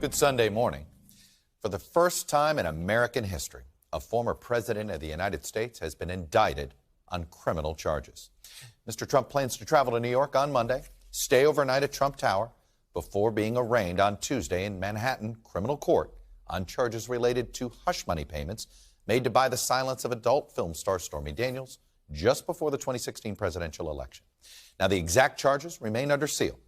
Good Sunday morning. For the first time in American history, a former president of the United States has been indicted on criminal charges. Mr. Trump plans to travel to New York on Monday, stay overnight at Trump Tower, before being arraigned on Tuesday in Manhattan criminal court on charges related to hush money payments made to buy the silence of adult film star Stormy Daniels just before the 2016 presidential election. Now, the exact charges remain under seal,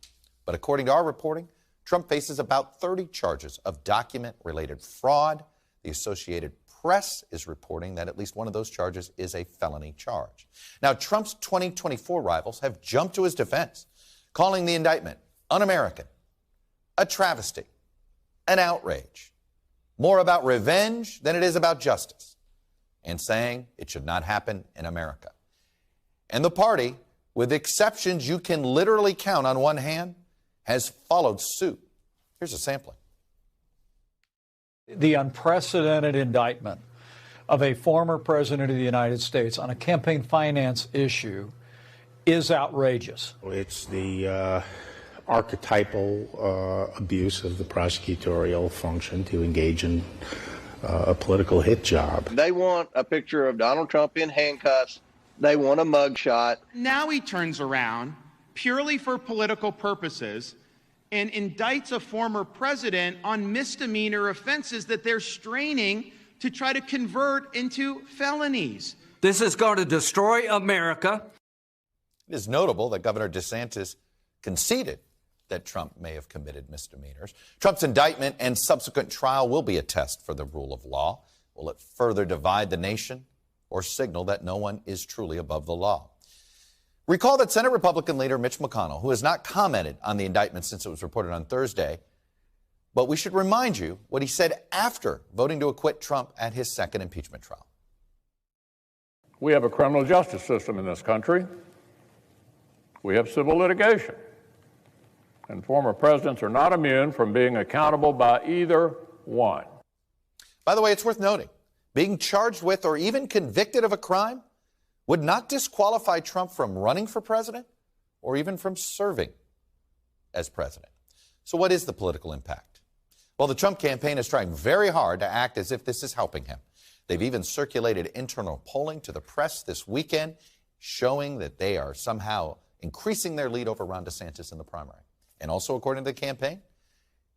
but according to our reporting, Trump faces about 30 charges of document-related fraud. The Associated Press is reporting that at least one of those charges is a felony charge. Now, Trump's 2024 rivals have jumped to his defense, calling the indictment un-American, a travesty, an outrage, more about revenge than it is about justice, and saying it should not happen in America. And the party, with exceptions you can literally count on one hand, has followed suit. Here's a sampling. The unprecedented indictment of a former president of the United States on a campaign finance issue is outrageous. It's the archetypal abuse of the prosecutorial function to engage in a political hit job. They want a picture of Donald Trump in handcuffs. They want a mugshot. Now he turns around purely for political purposes and indicts a former president on misdemeanor offenses that they're straining to try to convert into felonies. This is going to destroy America. It is notable that Governor DeSantis conceded that Trump may have committed misdemeanors. Trump's indictment and subsequent trial will be a test for the rule of law. Will it further divide the nation or signal that no one is truly above the law? Recall that Senate Republican leader Mitch McConnell, who has not commented on the indictment since it was reported on Thursday, but we should remind you what he said after voting to acquit Trump at his second impeachment trial. We have a criminal justice system in this country. We have civil litigation. And former presidents are not immune from being accountable by either one. By the way, it's worth noting, being charged with or even convicted of a crime would not disqualify Trump from running for president or even from serving as president. So what is the political impact? Well, the Trump campaign is trying very hard to act as if this is helping him. They've even circulated internal polling to the press this weekend, showing that they are somehow increasing their lead over Ron DeSantis in the primary. And also, according to the campaign,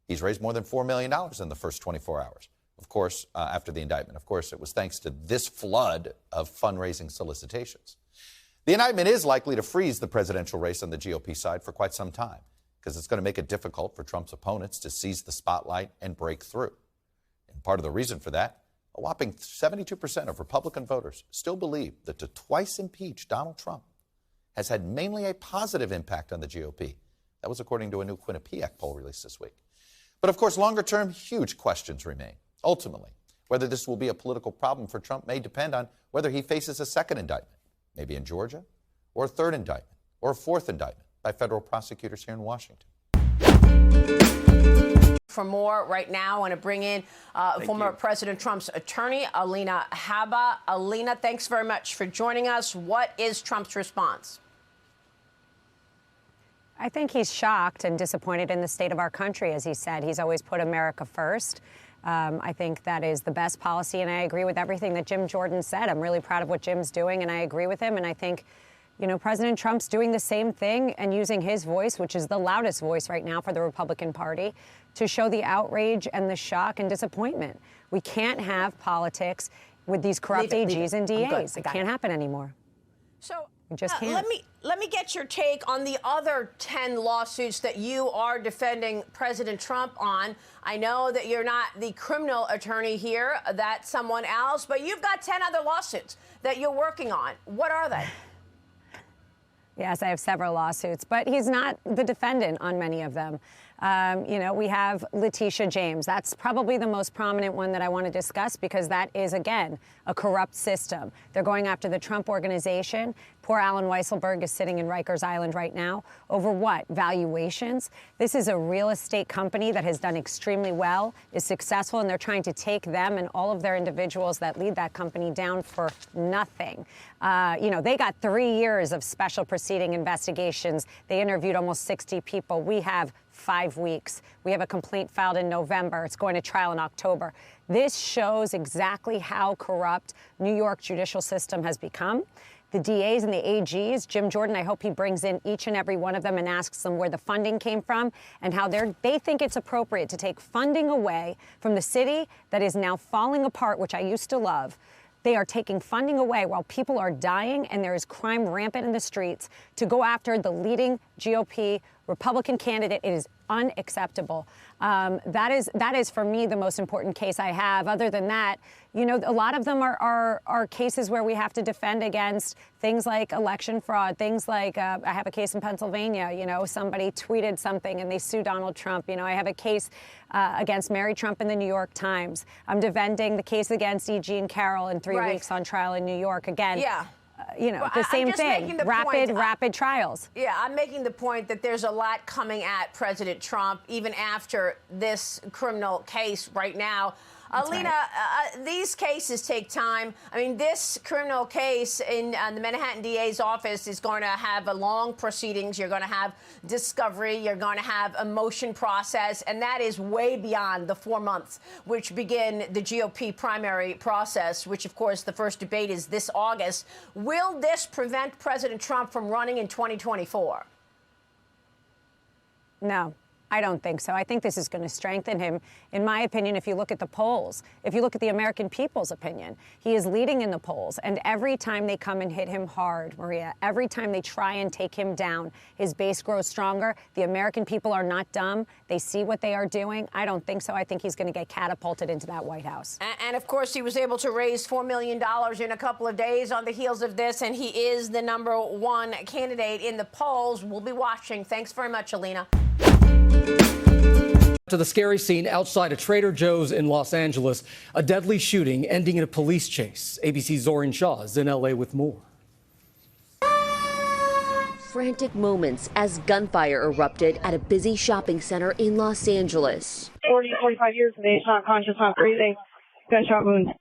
he's raised more than $4 million in the first 24 hours. Of course, after the indictment. Of course, it was thanks to this flood of fundraising solicitations. The indictment is likely to freeze the presidential race on the GOP side for quite some time, because it's going to make it difficult for Trump's opponents to seize the spotlight and break through. And part of the reason for that, a whopping 72% of Republican voters still believe that to twice impeach Donald Trump has had mainly a positive impact on the GOP. That was according to a new Quinnipiac poll released this week. But of course, longer term, huge questions remain. Ultimately, whether this will be a political problem for Trump may depend on whether he faces a second indictment, maybe in Georgia, or a third indictment, or a fourth indictment by federal prosecutors here in Washington. For more right now, I want to bring in former President Trump's attorney, Alina Habba. Alina, thanks very much for joining us. What is Trump's response? I think he's shocked and disappointed in the state of our country. As he said, he's always put America first. I think that is the best policy, and I agree with everything that Jim Jordan said. I'm really proud of what Jim's doing, and I agree with him. And I think, you know, President Trump's doing the same thing and using his voice, which is the loudest voice right now for the Republican Party, to show the outrage and the shock and disappointment. We can't have politics with these corrupt AGs and DAs. It can't happen anymore. So we just can't. Let me get your take on the other 10 lawsuits that you are defending President Trump on. I know that you're not the criminal attorney here, that's someone else, but you've got 10 other lawsuits that you're working on. What are they? Yes, I have several lawsuits, but he's not the defendant on many of them. You know, we have Letitia James. That's probably the most prominent one that I want to discuss because that is, again, a corrupt system. They're going after the Trump organization. Poor Alan Weisselberg is sitting in Rikers Island right now. Over what? Valuations? This is a real estate company that has done extremely well, is successful, and they're trying to take them and all of their individuals that lead that company down for nothing. You know, they got 3 years of special proceeding investigations. They interviewed almost 60 people. We have 5 weeks. We have a complaint filed in November. It's going to trial in October. This shows exactly how corrupt New York judicial system has become. The DAs and the AGs, Jim Jordan, I hope he brings in each and every one of them and asks them where the funding came from and how they think it's appropriate to take funding away from the city that is now falling apart, which I used to love. They are taking funding away while people are dying and there is crime rampant in the streets to go after the leading GOP Republican candidate. It is unacceptable. That is for me the most important case I have. Other than that, you know, a lot of them are cases where we have to defend against things like election fraud, things like I have a case in Pennsylvania, you know, somebody tweeted something and they sued Donald Trump. You know, I have a case against Mary Trump in the New York Times. I'm defending the case against E. Jean Carroll in 3 weeks on trial in New York. Again, yeah. You know, well, the same thing, rapid trials. Yeah, I'm making the point that there's a lot coming at President Trump, even after this criminal case right now. Alina, these cases take time. I mean, this criminal case in the Manhattan DA's office is going to have a long proceedings. You're going to have discovery. You're going to have a motion process. And that is way beyond the 4 months, which begin the GOP primary process, which, of course, the first debate is this August. Will this prevent President Trump from running in 2024? No. I don't think so. I think this is going to strengthen him. In my opinion, if you look at the polls, if you look at the American people's opinion, he is leading in the polls. And every time they come and hit him hard, Maria, every time they try and take him down, his base grows stronger. The American people are not dumb. They see what they are doing. I don't think so. I think he's going to get catapulted into that White House. And of course, he was able to raise $4 million in a couple of days on the heels of this. And he is the #1 candidate in the polls. We'll be watching. Thanks very much, Alina. To the scary scene outside a Traderjoes in Los Angeles, a deadly shooting ending in a police chase. ABC's Zorin Shah is in L.A. with more. Frantic moments as gunfire erupted at a busy shopping center in Los Angeles. 45 years of age, not conscious, not breathing, gunshot wounds.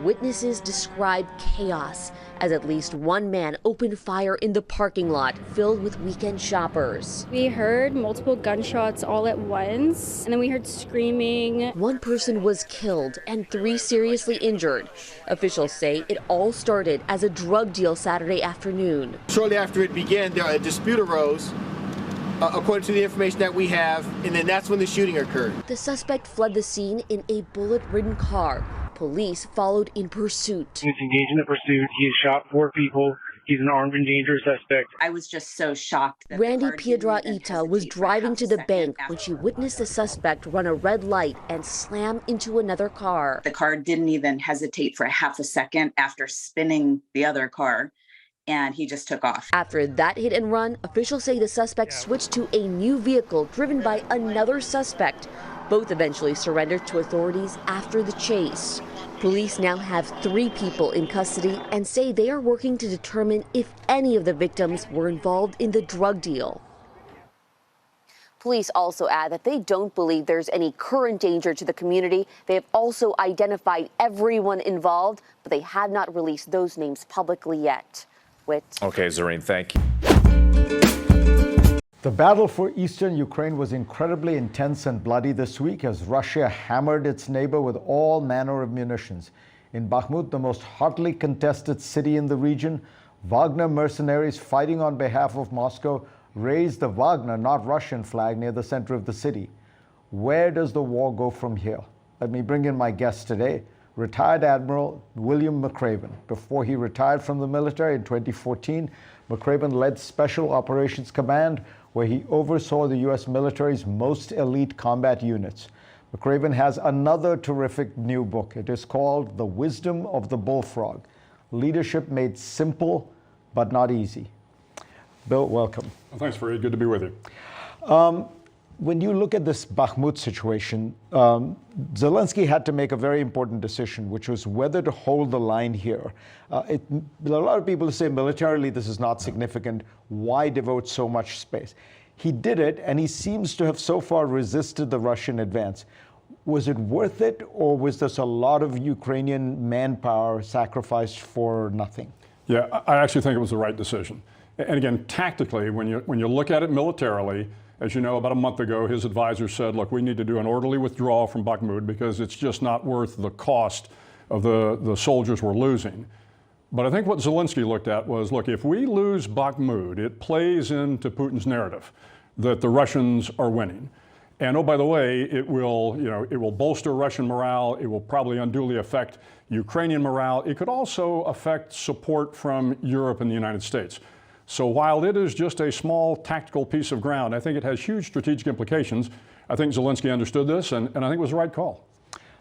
Witnesses describe chaos as at least one man opened fire in the parking lot filled with weekend shoppers. We heard multiple gunshots all at once, and then we heard screaming. One person was killed and 3 seriously injured. Officials say it all started as a drug deal Saturday afternoon. Shortly after it began, a dispute arose, according to the information that we have, and then that's when the shooting occurred. The suspect fled the scene in a bullet-ridden car. Police followed in pursuit. He was engaged in the pursuit. He has shot 4 people. He's an armed and dangerous suspect. I was just so shocked. Randy Piedrahita was driving to the bank when she witnessed the suspect run a red light and slam into another car. The car didn't even hesitate for half a second after spinning the other car, and he just took off. After that hit and run, officials say the suspect switched to a new vehicle driven by another suspect. Both eventually surrendered to authorities after the chase. Police now have 3 people in custody and say they are working to determine if any of the victims were involved in the drug deal. Police also add that they don't believe there's any current danger to the community. They have also identified everyone involved, but they have not released those names publicly yet. Okay, Zorin, thank you. The battle for eastern Ukraine was incredibly intense and bloody this week as Russia hammered its neighbor with all manner of munitions. In Bakhmut, the most hotly contested city in the region, Wagner mercenaries fighting on behalf of Moscow raised the Wagner, not Russian, flag near the center of the city. Where does the war go from here? Let me bring in my guest today, retired Admiral William McRaven. Before he retired from the military in 2014, McRaven led Special Operations Command, where he oversaw the U.S. military's most elite combat units. McRaven has another terrific new book. It is called The Wisdom of the Bullfrog, Leadership Made Simple but Not Easy. Bill, welcome. Well, thanks, very good to be with you. When you look at this Bakhmut situation, Zelensky had to make a very important decision, which was whether to hold the line here. A lot of people say militarily this is not significant. Why devote so much space? He did it, and he seems to have so far resisted the Russian advance. Was it worth it, or was this a lot of Ukrainian manpower sacrificed for nothing? Yeah, I actually think it was the right decision. And again, tactically, when you look at it militarily, As you know, about a month ago, his advisors said, look, we need to do an orderly withdrawal from Bakhmut because it's just not worth the cost of the soldiers we're losing. But I think what Zelensky looked at was, look, if we lose Bakhmut, it plays into Putin's narrative that the Russians are winning. And oh, by the way, it will bolster Russian morale. It will probably unduly affect Ukrainian morale. It could also affect support from Europe and the United States. So while it is just a small tactical piece of ground, I think it has huge strategic implications. I think Zelensky understood this, and I think it was the right call.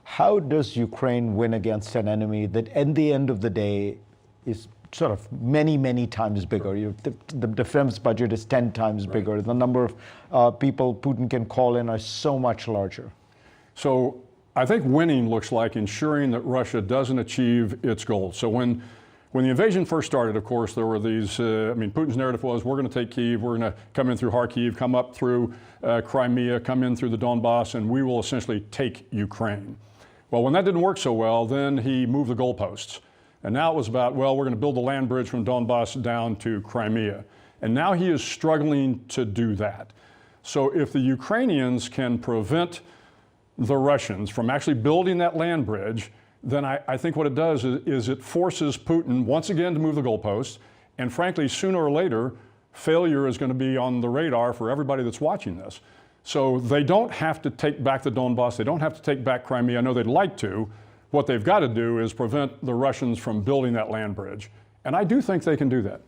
How does Ukraine win against an enemy that, at the end of the day, is sort of many, many times bigger? The defense budget is 10 times bigger. The number of people Putin can call in are so much larger. So I think winning looks like ensuring that Russia doesn't achieve its goals. So when the invasion first started, of course, there were these, Putin's narrative was, we're going to take Kyiv, we're going to come in through Kharkiv, come up through Crimea, come in through the Donbass, and we will essentially take Ukraine. Well, when that didn't work so well, then he moved the goalposts. And now it was about, well, we're going to build the land bridge from Donbass down to Crimea. And now he is struggling to do that. So if the Ukrainians can prevent the Russians from actually building that land bridge, then I think what it does is it forces Putin once again to move the goalposts. And frankly, sooner or later, failure is going to be on the radar for everybody that's watching this. So they don't have to take back the Donbass. They don't have to take back Crimea. I know they'd like to. What they've got to do is prevent the Russians from building that land bridge. And I do think they can do that.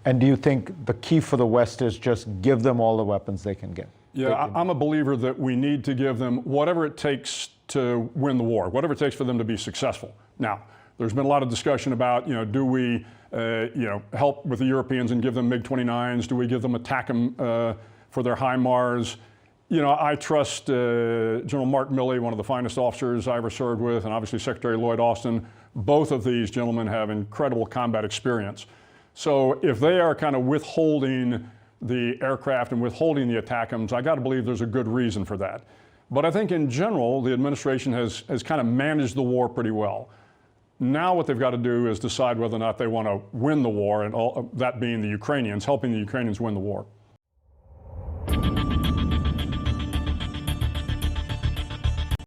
And do you think the key for the West is just give them all the weapons they can get? Yeah, I'm a believer that we need to give them whatever it takes to win the war, whatever it takes for them to be successful. Now, there's been a lot of discussion about, do we, help with the Europeans and give them MiG-29s? Do we give them ATACMS for their HIMARS? I trust General Mark Milley, one of the finest officers I ever served with, and obviously Secretary Lloyd Austin. Both of these gentlemen have incredible combat experience. So if they are kind of withholding the aircraft and withholding the ATACMS, I got to believe there's a good reason for that. But I think in general, the administration has kind of managed the war pretty well. Now what they've got to do is decide whether or not they want to win the war, and all, that being the Ukrainians, helping the Ukrainians win the war.